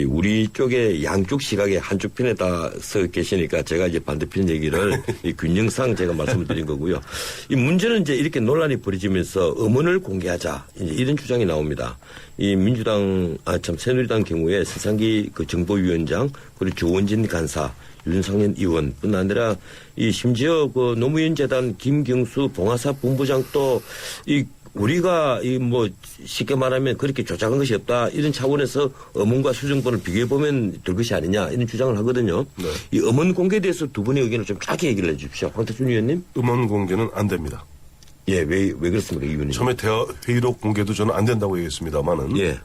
우리 쪽에 양쪽 시각에 한쪽 편에 다 서 계시니까 제가 이제 반대편 얘기를 이 균형상 제가 말씀을 드린 거고요. 이 문제는 이제 이렇게 논란이 벌어지면서 음원을 공개하자 이제 이런 주장이 나옵니다. 이 새누리당 경우에 서상기 정보위원장 그리고 조원진 간사 윤상현 의원뿐 아니라 심지어 노무현 재단 김경수 봉화사 본부장도 우리가 쉽게 말하면 그렇게 조작한 것이 없다 이런 차원에서 음원과 수정본을 비교해 보면 될 것이 아니냐 이런 주장을 하거든요. 이 음원 공개에 대해서 두 분의 의견을 좀 짧게 얘기를 해주십시오. 황태준 의원님. 음원 공개는 안 됩니다. 예, 왜 그렇습니까, 이 의원님? 처음에 회의록 공개도 저는 안 된다고 얘기했습니다만은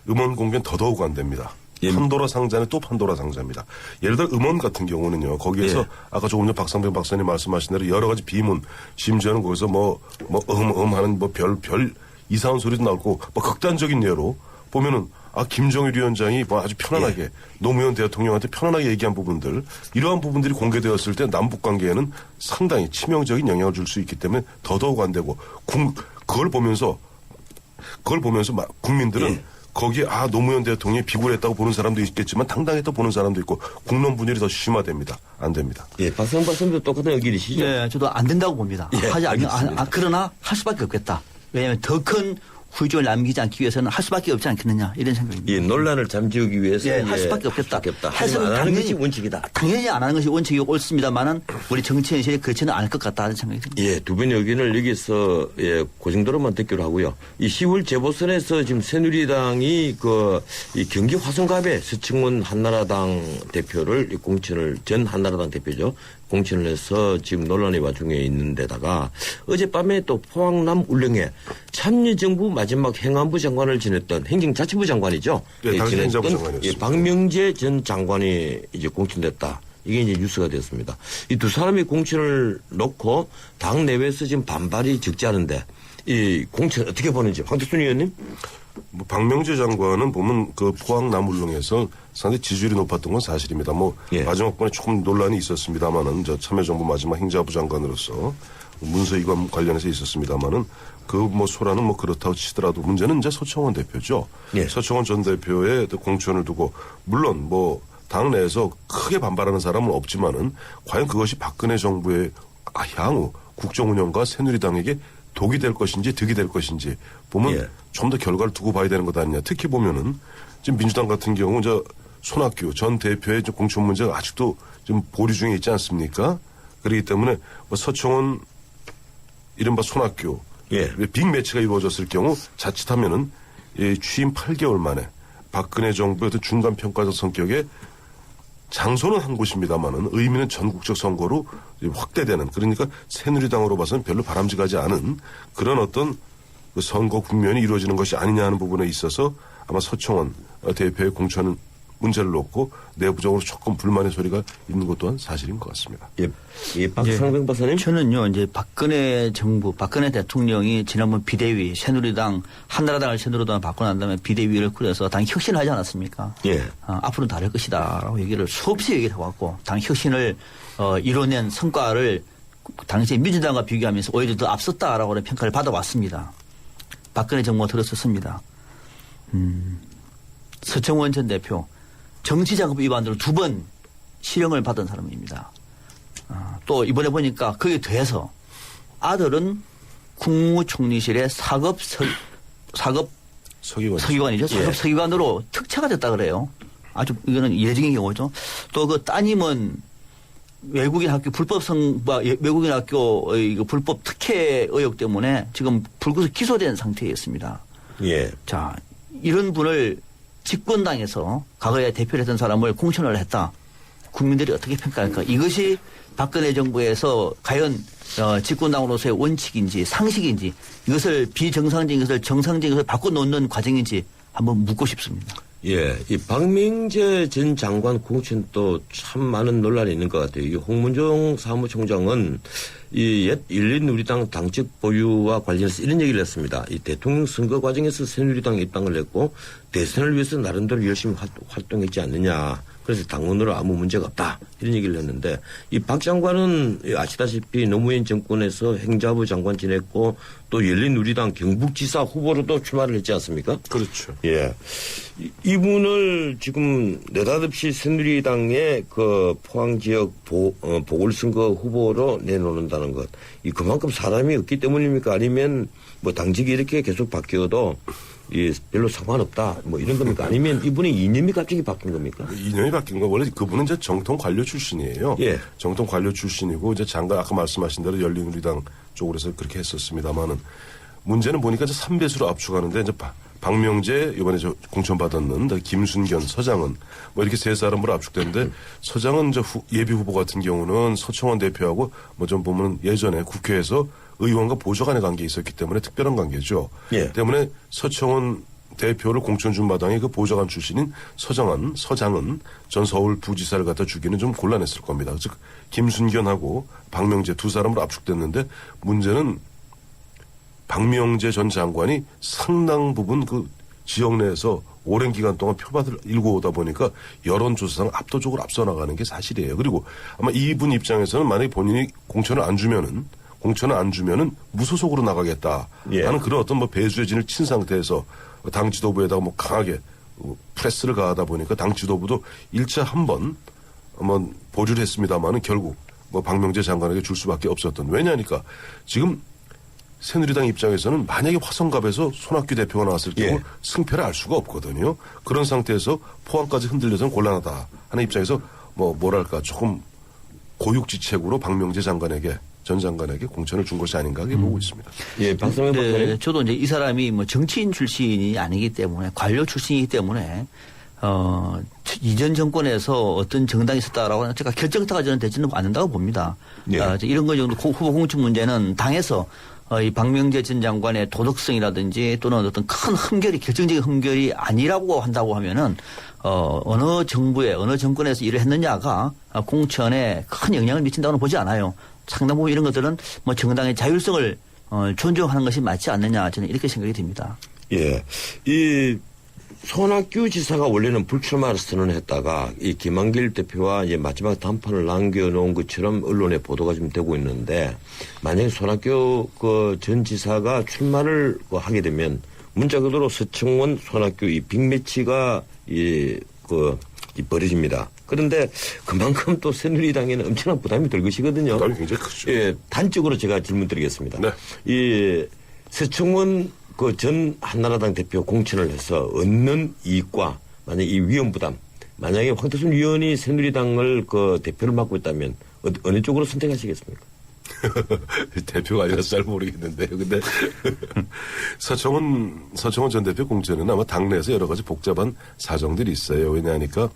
음원 공개는 더더욱 안 됩니다. 판도라 상자는 또 판도라 상자입니다. 예를 들어 음원 같은 경우는요. 거기에서 아까 조금 전 박상병 박사님 말씀하신 대로 여러 가지 비문, 심지어는 거기서 하는 별 이상한 소리도 나오고 극단적인 예로 보면은 김정일 위원장이 아주 편안하게 노무현 대통령한테 편안하게 얘기한 부분들 이러한 부분들이 공개되었을 때 남북 관계에는 상당히 치명적인 영향을 줄 수 있기 때문에 더더욱 안 되고 그걸 보면서 국민들은 거기에 노무현 대통령이 비굴했다고 보는 사람도 있겠지만 당당했다고 보는 사람도 있고 국론 분열이 더 심화됩니다. 안 됩니다. 예, 박상훈 박사님도 똑같은 의견이시죠? 네, 저도 안 된다고 봅니다. 그러나 할 수밖에 없겠다. 왜냐하면 더 큰 후유증을 남기지 않기 위해서는 할 수밖에 없지 않겠느냐 이런 생각입니다. 이 논란을 잠재우기 위해서 예, 할 수밖에 없겠다. 하지만 안 하는 것이 원칙이다. 당연히 안 하는 것이 원칙이고 옳습니다만은 우리 정치 현실이 그렇지는 않을 것 같다는 생각이 듭니다. 예, 두 분의 의견을 여기서 그 정도로만 듣기로 하고요. 이 10월 재보선에서 지금 새누리당이 이 경기 화성갑에 서청원 한나라당 대표를 공천을 전 한나라당 대표죠. 공천을 해서 지금 논란의 와중에 있는 데다가 어젯밤에 또 포항남 울릉에 참여정부 마지막 행안부 장관을 지냈던 행정자치부 장관이죠. 네, 당시 행정부 장관이었습니다. 박명재 전 장관이 이제 공천됐다. 이게 이제 뉴스가 됐습니다. 이 두 사람이 공천을 놓고 당 내외에서 지금 반발이 적지 않은데 이 공천 어떻게 보는지 황태순 의원님? 뭐 박명재 장관은 보면 그 포항 남울릉에서 상당히 지지율이 높았던 건 사실입니다. 뭐 예. 마지막 번에 조금 논란이 있었습니다만은 저 참여정부 마지막 행자부 장관으로서 문서 이관 관련해서 있었습니다만은 그 뭐 소라는 뭐 그렇다고 치더라도 문제는 이제 서청원 대표죠. 예. 서청원 전 대표의 공천을 두고 물론 뭐 당내에서 크게 반발하는 사람은 없지만은 과연 그것이 박근혜 정부의 향후 국정 운영과 새누리당에게 독이 될 것인지 득이 될 것인지 보면 예. 좀 더 결과를 두고 봐야 되는 것 아니냐. 특히 보면은 지금 민주당 같은 경우 손학규 전 대표의 공천 문제가 아직도 좀 보류 중에 있지 않습니까? 그렇기 때문에 뭐 서청원 이른바 손학규 예. 빅 매치가 이루어졌을 경우 자칫하면은 취임 8개월 만에 박근혜 정부의 어떤 중간 평가적 성격의 장소는 한 곳입니다만은 의미는 전국적 선거로 확대되는 그러니까 새누리당으로 봐서는 별로 바람직하지 않은 그런 어떤 그 선거 국면이 이루어지는 것이 아니냐 하는 부분에 있어서 아마 서청원 대표의 공천 문제를 놓고 내부적으로 조금 불만의 소리가 있는 것 또한 사실인 것 같습니다. 예, 박상병 박사님. 저는요, 이제 박근혜 정부, 박근혜 대통령이 지난번 비대위, 새누리당, 한나라당을 새누리당을 바꿔 난 다음에 비대위를 꾸려서 당 혁신을 하지 않았습니까? 예. 앞으로는 다를 것이다. 라고 얘기를 수없이 얘기를 해왔고, 당 혁신을, 이뤄낸 성과를 당시 민주당과 비교하면서 오히려 더 앞섰다라고 하는 평가를 받아왔습니다. 박근혜 정부가 들었었습니다. 서청원 전 대표, 정치자금 위반으로 2번 실형을 받은 사람입니다. 또 이번에 보니까 거기에 더해서 아들은 국무총리실의 사급 서기관이죠. 사급 예. 서기관으로 특채가 됐다 그래요. 아주 이거는 이례적인 경우죠. 또 그 따님은 외국인 학교 외국인 학교 이거 불법 특혜 의혹 때문에 지금 불구속 기소된 상태였습니다. 예. 자, 이런 분을 집권당에서 과거에 대표를 했던 사람을 공천을 했다. 국민들이 어떻게 평가할까? 이것이 박근혜 정부에서 과연 집권당으로서의 원칙인지 상식인지 이것을 비정상적인 것을 정상적인 것을 바꿔놓는 과정인지 한번 묻고 싶습니다. 예, 이 박명재 전 장관 공천도 참 많은 논란이 있는 것 같아요. 이 홍문종 사무총장은 이 옛 열린우리당 당적 보유와 관련해서 이런 얘기를 했습니다. 이 대통령 선거 과정에서 새누리당 입당을 했고 대선을 위해서 나름대로 열심히 활동했지 않느냐. 그래서 당원으로 아무 문제가 없다. 이런 얘기를 했는데 이 박 장관은 아시다시피 노무현 정권에서 행자부 장관 지냈고 또 열린우리당 경북지사 후보로도 출마를 했지 않습니까? 그렇죠. 예. 이분을 지금 느닷없이 새누리당의 그 포항 지역 보궐선거 후보로 내놓는다는 것. 이 그만큼 사람이 없기 때문입니까? 아니면 뭐 당직이 이렇게 계속 바뀌어도 별로 상관없다. 뭐 이런 겁니까? 아니면 이분의 이념이 갑자기 바뀐 겁니까? 이념이 바뀐 거 원래 그분은 이제 정통 관료 출신이에요. 예. 정통 관료 출신이고 이제 장관 아까 말씀하신 대로 열린우리당 쪽으로 해서 그렇게 했었습니다만은 문제는 보니까 이제 3배수로 압축하는데 이제 박명재 이번에 공천 받았는 김순견 서장은 뭐 이렇게 세 사람으로 압축되는데 서장은 이제 예비 후보 같은 경우는 서청원 대표하고 뭐 좀 보면 예전에 국회에서 의원과 보좌관의 관계에 있었기 때문에 특별한 관계죠. 예. 때문에 서청원 대표를 공천 준 마당에 그 보좌관 출신인 서장은 전 서울 부지사를 갖다 주기는 좀 곤란했을 겁니다. 즉 김순견하고 박명재 두 사람으로 압축됐는데 문제는 박명재 전 장관이 상당 부분 그 지역 내에서 오랜 기간 동안 표밭을 일고 오다 보니까 여론조사상 압도적으로 앞서 나가는 게 사실이에요. 그리고 아마 이분 입장에서는 만약에 본인이 공천을 안 주면은 무소속으로 나가겠다 하는 그런 어떤 뭐 배수의 진을 친 상태에서 당 지도부에다가 뭐 강하게 프레스를 가하다 보니까 당 지도부도 1차 한번 보류를 했습니다만은 결국 뭐 박명재 장관에게 줄 수밖에 없었던. 왜냐하니까 지금 새누리당 입장에서는 만약에 화성갑에서 손학규 대표가 나왔을 경우 예. 승패를 알 수가 없거든요. 그런 상태에서 포항까지 흔들려서는 곤란하다 하는 입장에서 뭐랄까 조금 고육지책으로 박명재 장관에게 전 장관에게 공천을 준 것이 아닌가 하게 보고 있습니다. 예, 박성현 네, 박사님. 저도 이제 이 사람이 뭐 정치인 출신이 아니기 때문에 관료 출신이기 때문에 이전 정권에서 어떤 정당이 있었다라고 하는 제가 결정타가 저는 되지는 않는다고 봅니다. 예. 이런 거 정도 후보 공천 문제는 당에서 이 박명재 전 장관의 도덕성이라든지 또는 어떤 큰 흠결이 결정적인 흠결이 아니라고 한다고 하면은 어느 정부에 어느 정권에서 일을 했느냐가 공천에 큰 영향을 미친다고는 보지 않아요. 상당 부분 이런 것들은 뭐 정당의 자율성을 존중하는 것이 맞지 않느냐 저는 이렇게 생각이 듭니다. 예. 이 손학규 지사가 원래는 불출마를 선언했다가 이 김한길 대표와 이제 마지막 단판을 남겨놓은 것처럼 언론에 보도가 좀 되고 있는데 만약에 손학규 그 전 지사가 출마를 하게 되면 문자 그대로 서청원 손학규 이 빅매치가 벌어집니다. 그런데 그만큼 또 새누리당에는 엄청난 부담이 될 것이거든요. 부담이 굉장히 크죠. 예, 단적으로 제가 질문 드리겠습니다. 네. 이 서청원 그 전 한나라당 대표 공천을 해서 얻는 이익과 만약 이 위험 부담, 만약에 황태순 위원이 새누리당을 그 대표를 맡고 있다면 어느 쪽으로 선택하시겠습니까? 대표가 아니라서 잘 모르겠는데요. 근데 서청원 전 대표 공천은 아마 당내에서 여러 가지 복잡한 사정들이 있어요. 왜냐하니까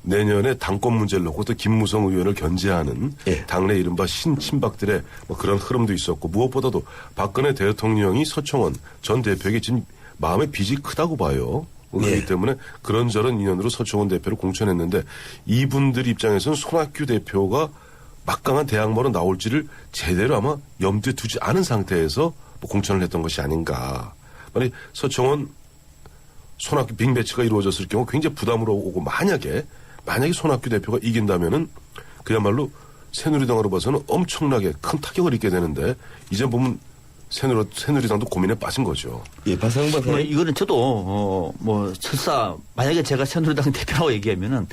내년에 당권 문제를 놓고 또 김무성 의원을 견제하는 예. 당내 이른바 신친박들의 뭐 그런 흐름도 있었고 무엇보다도 박근혜 대통령이 서청원 전 대표에게 지금 마음의 빚이 크다고 봐요. 그렇기 예. 때문에 그런저런 인연으로 서청원 대표를 공천했는데 이분들 입장에서는 손학규 대표가 막강한 대항마로 나올지를 제대로 아마 염두에 두지 않은 상태에서 뭐 공천을 했던 것이 아닌가. 만약 서청원 손학규 빅매치가 이루어졌을 경우 굉장히 부담으로 오고 만약에 손학규 대표가 이긴다면은 그야말로 새누리당으로 봐서는 엄청나게 큰 타격을 입게 되는데 이제 보면 새누리당도 고민에 빠진 거죠. 예, 박상훈 뭐 박사님. 이거는 저도 설사 만약에 제가 새누리당 대표라고 얘기하면은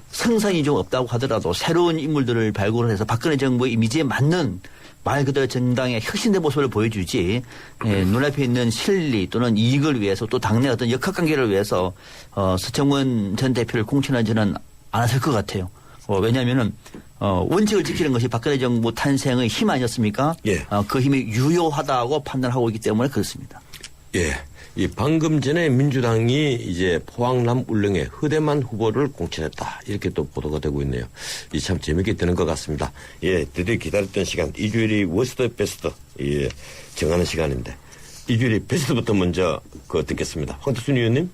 성상이 좀 없다고 하더라도 새로운 인물들을 발굴을 해서 박근혜 정부의 이미지에 맞는 말 그대로 정당의 혁신된 모습을 보여주지 눈앞에 있는 실리 또는 이익을 위해서 또 당내 어떤 역학관계를 위해서 서청원 전 대표를 공천하지는 않았을 것 같아요. 왜냐하면은 원칙을 지키는 것이 박근혜 정부 탄생의 힘 아니었습니까? 예. 그 힘이 유효하다고 판단하고 있기 때문에 그렇습니다. 예. 이 방금 전에 민주당이 이제 포항남 울릉에 허대만 후보를 공천했다. 이렇게 또 보도가 되고 있네요. 이 참 재밌게 되는 것 같습니다. 예, 드디어 기다렸던 시간. 이주일이 워스트 베스트 예, 정하는 시간인데 이주일이 베스트부터 먼저 듣겠습니다. 황태순 의원님.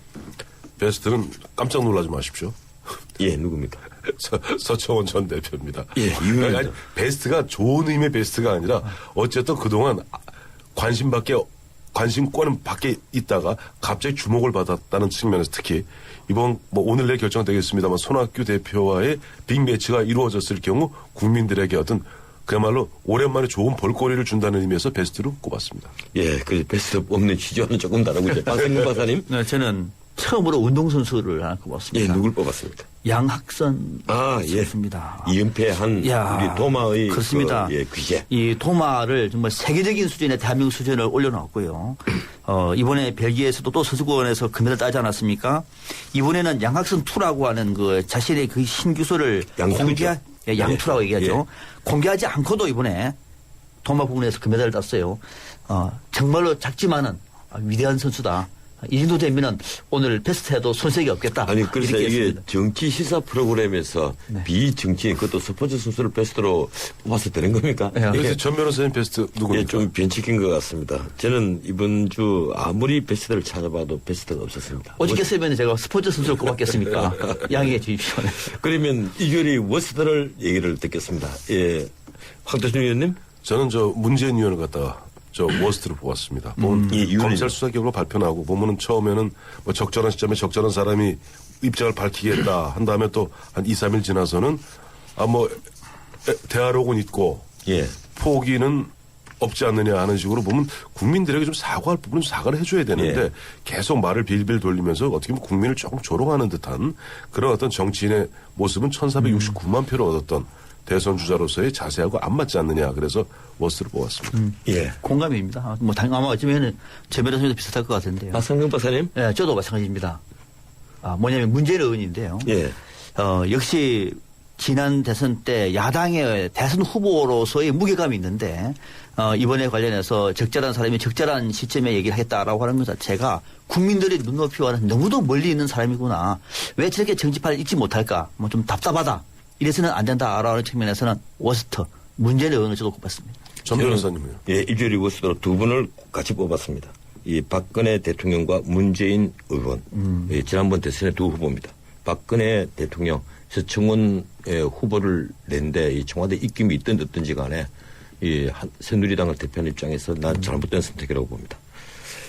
베스트는 깜짝 놀라지 마십시오. 예, 누굽니까? 서청원 전 대표입니다. 예, 이유는 아니, 베스트가 좋은 의미의 베스트가 아니라 어쨌든 그동안 관심권은 밖에 있다가 갑자기 주목을 받았다는 측면에서 특히 이번 오늘 내일 결정되겠습니다만 손학규 대표와의 빅매치가 이루어졌을 경우 국민들에게 어떤 그야말로 오랜만에 좋은 볼거리를 준다는 의미에서 베스트로 꼽았습니다. 예, 그 베스트 없는 취지와는 조금 다르고 이제 박성균 박사님. 네, 저는 처음으로 운동선수를 하나 꼽았습니다. 예, 누굴 뽑았습니까? 양학선 선수입니다. 이은폐한 우리 도마의 그렇습니다. 귀재. 이 도마를 정말 세계적인 수준의 대한민국 수준을 올려놓았고요. 이번에 벨기에에서도 또 선수권에서 금메달 따지 않았습니까? 이번에는 양학선 2라고 하는 그 자신의 그 신기술을 양투라고 얘기하죠. 공개하지 않고도 이번에 도마 부분에서 금메달을 땄어요. 정말로 작지만은 위대한 선수다. 이 정도 되면은 오늘 베스트해도 손색이 없겠다. 아니, 그래서 이게 했습니다. 정치 시사 프로그램에서 비정치인 그것도 스포츠 선수를 베스트로 뽑아서 되는 겁니까? 그래서 전 변호사님 베스트 누구입니까? 예, 좀 변칙인 것 같습니다. 저는 이번 주 아무리 베스트를 찾아봐도 베스트가 없었습니다. 오직했으면 제가 스포츠 선수를 꼽았겠습니까? 양해해 주십시오. 그러면 이주리 워스트를 얘기를 듣겠습니다. 예, 황태순 의원님? 저는 문재인 의원을 갖다가 워스트를 뽑았습니다. 검찰 수사 결과 발표나고 보면은 처음에는 적절한 시점에 적절한 사람이 입장을 밝히겠다 한 다음에 또 한 2, 3일 지나서는 대화록은 있고 포기는 없지 않느냐 하는 식으로 보면 국민들에게 좀 사과할 부분은 사과를 해줘야 되는데 계속 말을 빌빌 돌리면서 어떻게 보면 국민을 조금 조롱하는 듯한 그런 어떤 정치인의 모습은 1469만 표를 얻었던 대선 주자로서의 자세하고 안 맞지 않느냐. 그래서 워스트를 뽑았습니다. 예. 공감입니다. 뭐 아마 어쩌면 제 변호사님도 비슷할 것 같은데요. 박상경 박사님? 예, 저도 마찬가지입니다. 뭐냐면 문재인 의원인데요. 예. 역시 지난 대선 때 야당의 대선 후보로서의 무게감이 있는데 이번에 관련해서 적절한 사람이 적절한 시점에 얘기를 하겠다라고 하는 것 자체가 국민들의 눈높이와는 너무도 멀리 있는 사람이구나. 왜 저렇게 정치판을 잊지 못할까? 뭐 좀 답답하다. 이래서는 안 된다라는 측면에서는 워스트 문재인 의원을 저도 꼽았습니다. 전 변호사님은요? 예, 일주일이 워스트로 두 분을 같이 뽑았습니다. 이 박근혜 대통령과 문재인 의원. 예, 지난번 대선의 두 후보입니다. 박근혜 대통령 서청원 후보를 낸데 이 청와대 입김이 있든 어떤지 간에 이 새누리당을 대표하는 입장에서 난 잘못된 선택이라고 봅니다.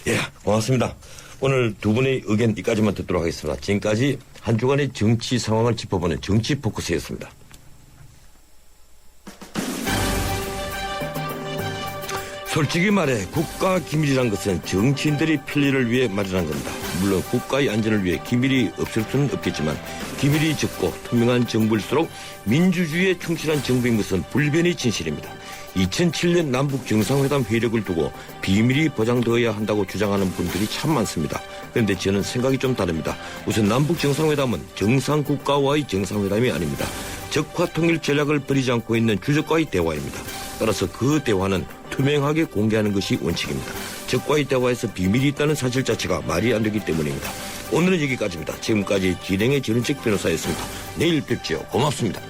예, 고맙습니다. 오늘 두 분의 의견 이까지만 듣도록 하겠습니다. 지금까지 한 주간의 정치 상황을 짚어보는 정치 포커스였습니다. 솔직히 말해 국가 기밀이란 것은 정치인들이 편리를 위해 마련한 겁니다. 물론 국가의 안전을 위해 기밀이 없을 수는 없겠지만 기밀이 적고 투명한 정부일수록 민주주의에 충실한 정부인 것은 불변의 진실입니다. 2007년 남북 정상회담 회력을 두고 비밀이 보장되어야 한다고 주장하는 분들이 참 많습니다. 그런데 저는 생각이 좀 다릅니다. 우선 남북 정상회담은 정상국가와의 정상회담이 아닙니다. 적화 통일 전략을 버리지 않고 있는 주적과의 대화입니다. 따라서 그 대화는 투명하게 공개하는 것이 원칙입니다. 적과의 대화에서 비밀이 있다는 사실 자체가 말이 안 되기 때문입니다. 오늘은 여기까지입니다. 지금까지 진행의 전은책 변호사였습니다. 내일 뵙지요. 고맙습니다.